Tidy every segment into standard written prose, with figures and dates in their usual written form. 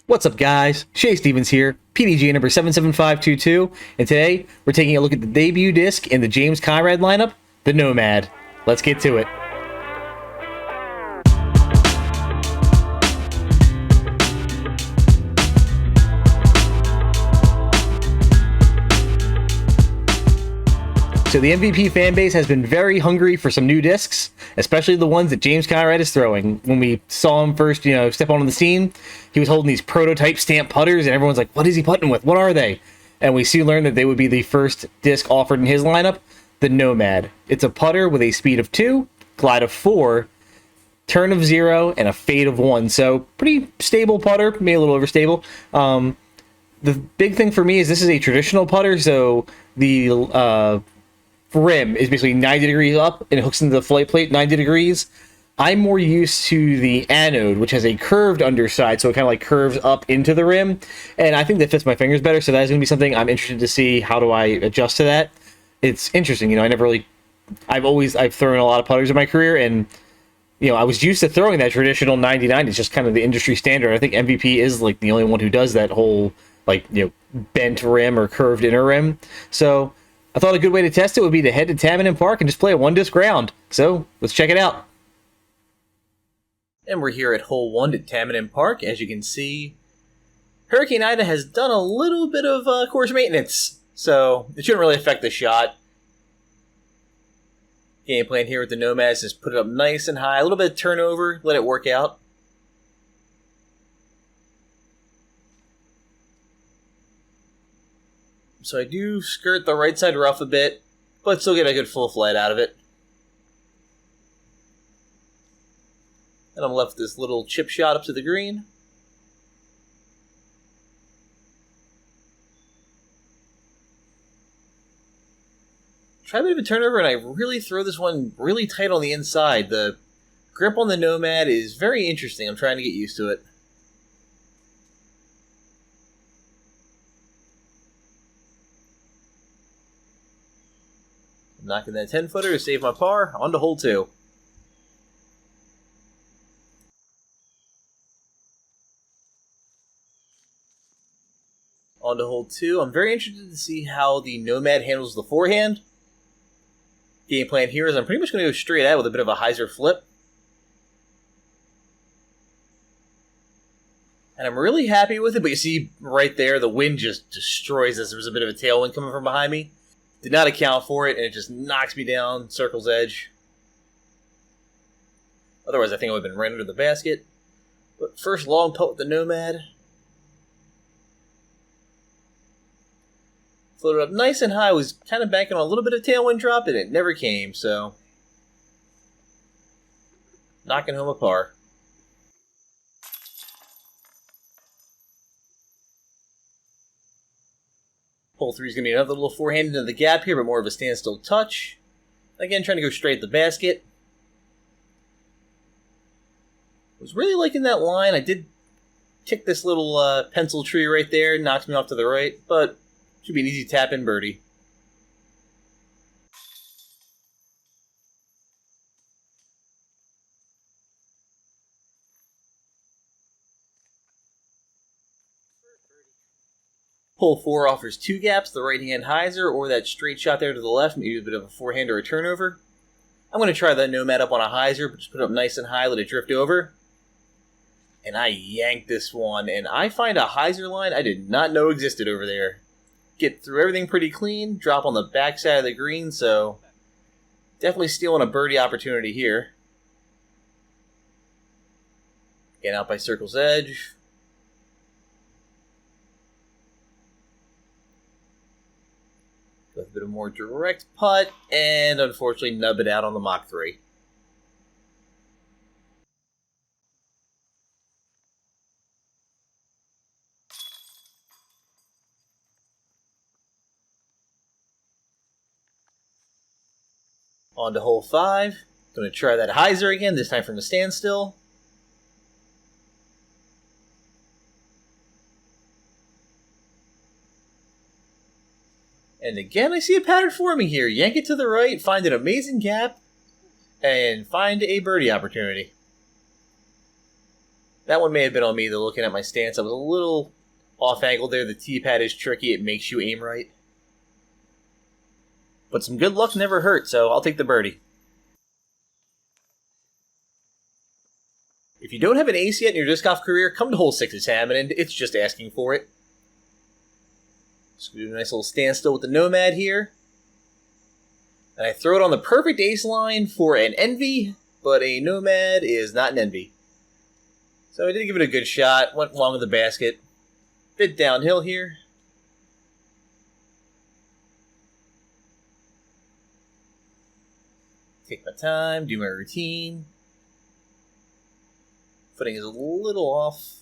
What's up, guys? Shay Stevens here, PDG number 77522, and today we're taking a look at the debut disc in the James Conrad lineup, the Nomad. Let's get to it. So the MVP fanbase has been very hungry for some new discs, especially the ones that James Conrad is throwing. When we saw him first, step onto the scene, he was holding these prototype stamp putters, and everyone's like, what is he putting with? What are they? And we soon learned that they would be the first disc offered in his lineup, the Nomad. It's a putter with a speed of 2, glide of 4, turn of 0, and a fade of 1. So pretty stable putter, maybe a little overstable. The big thing for me is this is a traditional putter, so the rim is basically 90 degrees up and it hooks into the flight plate 90 degrees. I'm more used to the anode, which has a curved underside, so it kind of like curves up into the rim, and I think that fits my fingers better, so that is going to be something I'm interested to see. How do I adjust to that? It's interesting, I've thrown a lot of putters in my career, and I was used to throwing that traditional 99. It's just kind of the industry standard. I think MVP is like the only one who does that whole bent rim or curved inner rim. So I thought a good way to test it would be to head to Tamanin Park and just play a one-disc round. So let's check it out. And we're here at hole 1 at Tamanin Park. As you can see, Hurricane Ida has done a little bit of course maintenance, so it shouldn't really affect the shot. Game plan here with the Nomads is put it up nice and high, a little bit of turnover, let it work out. So I do skirt the right side rough a bit, but still get a good full flight out of it. And I'm left with this little chip shot up to the green. Try a bit of a turnover, and I really throw this one really tight on the inside. The grip on the Nomad is very interesting. I'm trying to get used to it. Knocking that 10-footer to save my par. On to hole 2. On to hole 2. I'm very interested to see how the Nomad handles the forehand. Game plan here is I'm pretty much going to go straight out with a bit of a hyzer flip. And I'm really happy with it, but you see right there, the wind just destroys this. There was a bit of a tailwind coming from behind me. Did not account for it, and it just knocks me down, circle's edge. Otherwise, I think I would have been right under the basket. But first long putt with the Nomad. Floated up nice and high, was kind of banking on a little bit of tailwind drop, and it never came, so knocking home a par. Hole 3 is going to be another little forehand into the gap here, but more of a standstill touch. Again, trying to go straight at the basket. Was really liking that line. I did kick this little pencil tree right there. Knocks me off to the right, but should be an easy tap-in birdie. Hole 4 offers 2 gaps, the right-hand hyzer or that straight shot there to the left, maybe a bit of a forehand or a turnover. I'm going to try that Nomad up on a hyzer, but just put it up nice and high, let it drift over. And I yanked this one, and I find a hyzer line I did not know existed over there. Get through everything pretty clean, drop on the backside of the green, so definitely stealing a birdie opportunity here. Getting out by circle's edge. With a bit of more direct putt, and unfortunately nub it out on the Mach 3. On to hole 5. Going to try that hyzer again, this time from a standstill. And again, I see a pattern forming here. Yank it to the right, find an amazing gap, and find a birdie opportunity. That one may have been on me, though, looking at my stance. I was a little off-angle there. The T-pad is tricky. It makes you aim right. But some good luck never hurt, so I'll take the birdie. If you don't have an ace yet in your disc golf career, come to hole 6 at Hammond. It's just asking for it. Just do a nice little standstill with the Nomad here. And I throw it on the perfect ace line for an Envy, but a Nomad is not an Envy. So I did give it a good shot, went along with the basket. Bit downhill here. Take my time, do my routine. Footing is a little off.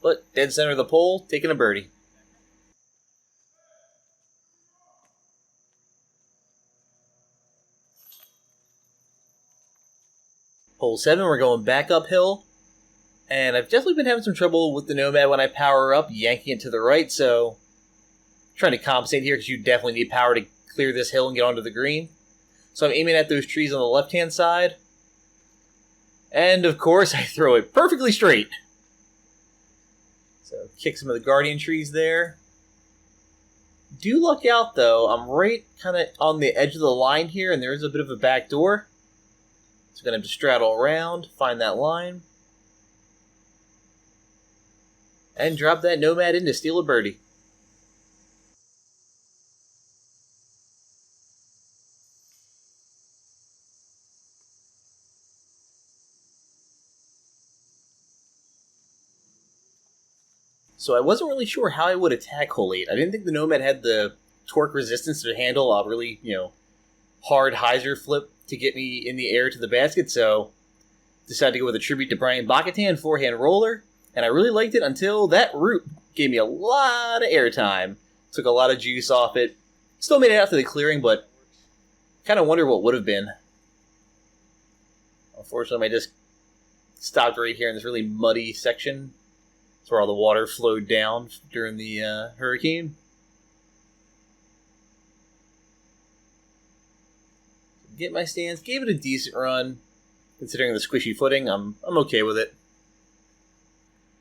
But dead center of the pole, taking a birdie. Hole 7, we're going back uphill. And I've definitely been having some trouble with the Nomad when I power up, yanking it to the right, so trying to compensate here because you definitely need power to clear this hill and get onto the green. So I'm aiming at those trees on the left-hand side. And, of course, I throw it perfectly straight. So kick some of the guardian trees there. Do look out, though. I'm right kind of on the edge of the line here, and there is a bit of a back door. So I'm going to have to straddle around, find that line. And drop that Nomad in to steal a birdie. So I wasn't really sure how I would attack hole 8. I didn't think the Nomad had the torque resistance to handle a really, hard hyzer flip to get me in the air to the basket, so decided to go with a tribute to Brian Bakatan forehand roller, and I really liked it until that root gave me a lot of airtime. Took a lot of juice off it. Still made it out to the clearing, but kind of wonder what would have been. Unfortunately, I just stopped right here in this really muddy section. That's where all the water flowed down during the hurricane. Get my stance, gave it a decent run. Considering the squishy footing, I'm okay with it.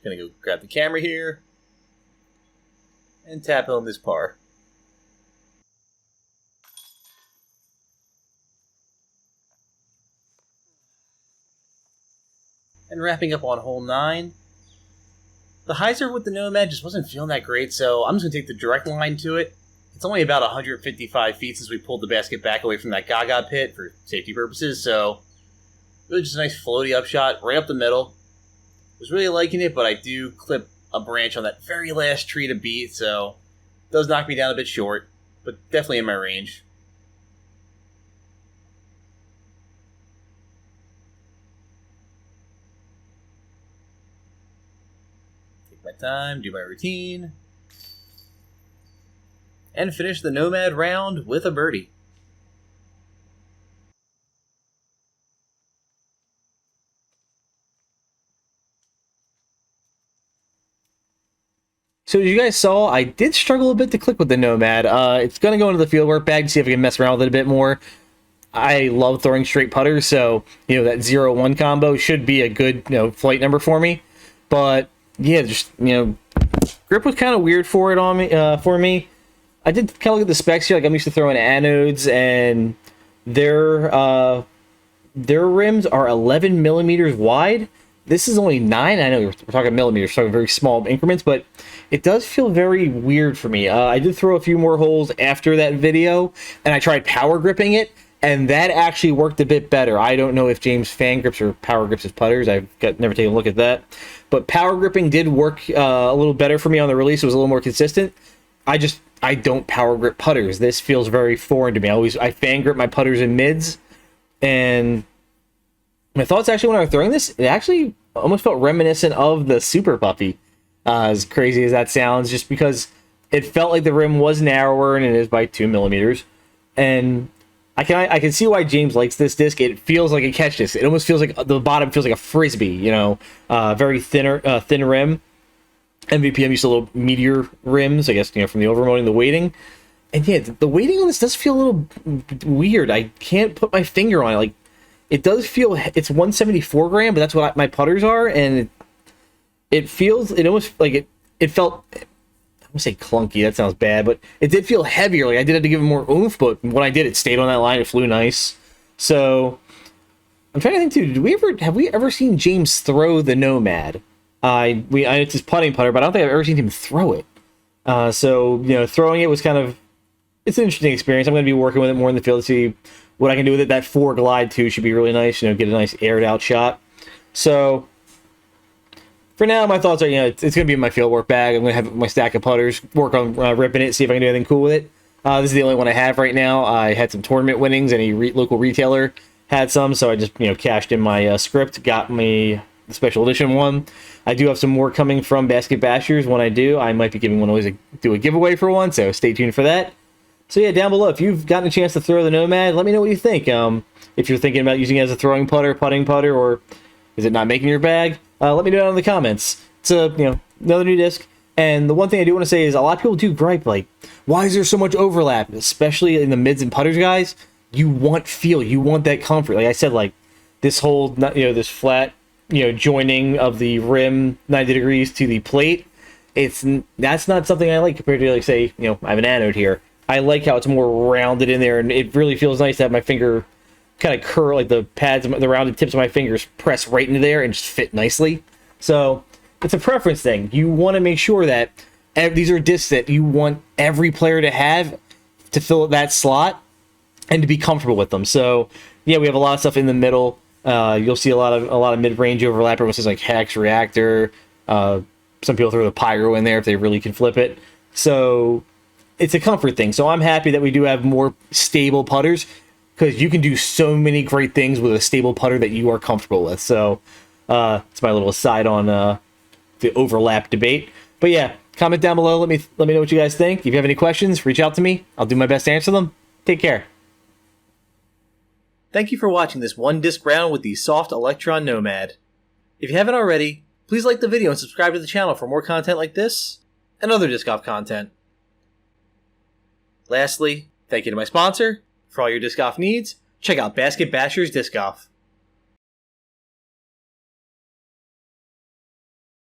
Gonna go grab the camera here and tap home this par. And wrapping up on hole 9. The hyzer with the Nomad just wasn't feeling that great, so I'm just going to take the direct line to it. It's only about 155 feet since we pulled the basket back away from that Gaga pit for safety purposes, so really just a nice floaty upshot right up the middle. Was really liking it, but I do clip a branch on that very last tree to beat, so it does knock me down a bit short, but definitely in my range. Take my time, do my routine, and finish the Nomad round with a birdie. So as you guys saw, I did struggle a bit to click with the Nomad. It's going to go into the fieldwork bag to see if I can mess around with it a bit more. I love throwing straight putters, so that 0-1 combo should be a good flight number for me. But yeah, just grip was kind of weird for it on me. For me, I did kind of look at the specs here. Like I'm used to throwing anodes, and their rims are 11 millimeters wide. This is only 9. I know we're talking millimeters, talking very small increments, but it does feel very weird for me. I did throw a few more holes after that video, and I tried power gripping it, and that actually worked a bit better. I don't know if James fan grips or power grips his putters. I've never taken a look at that. But power gripping did work a little better for me on the release. It was a little more consistent. I don't power grip putters. This feels very foreign to me. I fan grip my putters in mids, and my thoughts actually when I was throwing this, it actually almost felt reminiscent of the Super Puppy, as crazy as that sounds, just because it felt like the rim was narrower and it is by 2 millimeters. And I can see why James likes this disc. It feels like a catch disc. It almost feels like the bottom feels like a frisbee, very thin rim. MVP, I'm used to little meteor rims, I guess, from the overmolding, the weighting. And yeah, the weighting on this does feel a little weird. I can't put my finger on it. Like, it does feel, it's 174 gram, but that's what my putters are, and it feels, it almost like it felt, I'm gonna say clunky, that sounds bad, but it did feel heavier. Like I did have to give it more oomph, but when I did, it stayed on that line, it flew nice. So I'm trying to think too, have we ever seen James throw the Nomad? It's his putting putter, but I don't think I've ever seen him throw it. So, you know, throwing it was kind of, it's an interesting experience. I'm going to be working with it more in the field to see what I can do with it. That 4 glide too should be really nice, you know, get a nice aired out shot. So for now, my thoughts are, you know, it's going to be in my fieldwork bag. I'm going to have my stack of putters, work on ripping it, see if I can do anything cool with it. This is the only one I have right now. I had some tournament winnings, and a local retailer had some, so I just, you know, cashed in my script, got me the special edition one. I do have some more coming from Basket Bashers. When I do, I might be giving one away, do a giveaway for one, so stay tuned for that. So yeah, down below, if you've gotten a chance to throw the Nomad, let me know what you think. If you're thinking about using it as a throwing putter, putting putter, or is it not making your bag? Let me know down in the comments. It's another new disc. And the one thing I do want to say is a lot of people do gripe, like, why is there so much overlap, especially in the mids and putters, guys? You want feel, you want that comfort. Like I said, like this whole, this flat, joining of the rim 90 degrees to the plate. That's not something I like compared to, like, say, I have an anode here. I like how it's more rounded in there, and it really feels nice to have my finger kind of curl, like the pads, the rounded tips of my fingers press right into there and just fit nicely. So it's a preference thing. You want to make sure that these are discs that you want every player to have to fill that slot and to be comfortable with them. So yeah, we have a lot of stuff in the middle. You'll see a lot of mid-range overlap. Everyone says like Hex, Reactor. Some people throw the Pyro in there if they really can flip it. So it's a comfort thing. So I'm happy that we do have more stable putters, because you can do so many great things with a stable putter that you are comfortable with. So it's my little aside on the overlap debate. But yeah, comment down below. Let me know what you guys think. If you have any questions, reach out to me. I'll do my best to answer them. Take care. Thank you for watching this one disc round with the soft Electron Nomad. If you haven't already, please like the video and subscribe to the channel for more content like this and other disc golf content. Lastly, thank you to my sponsor. For all your disc golf needs, check out Basket Bashers Disc Golf.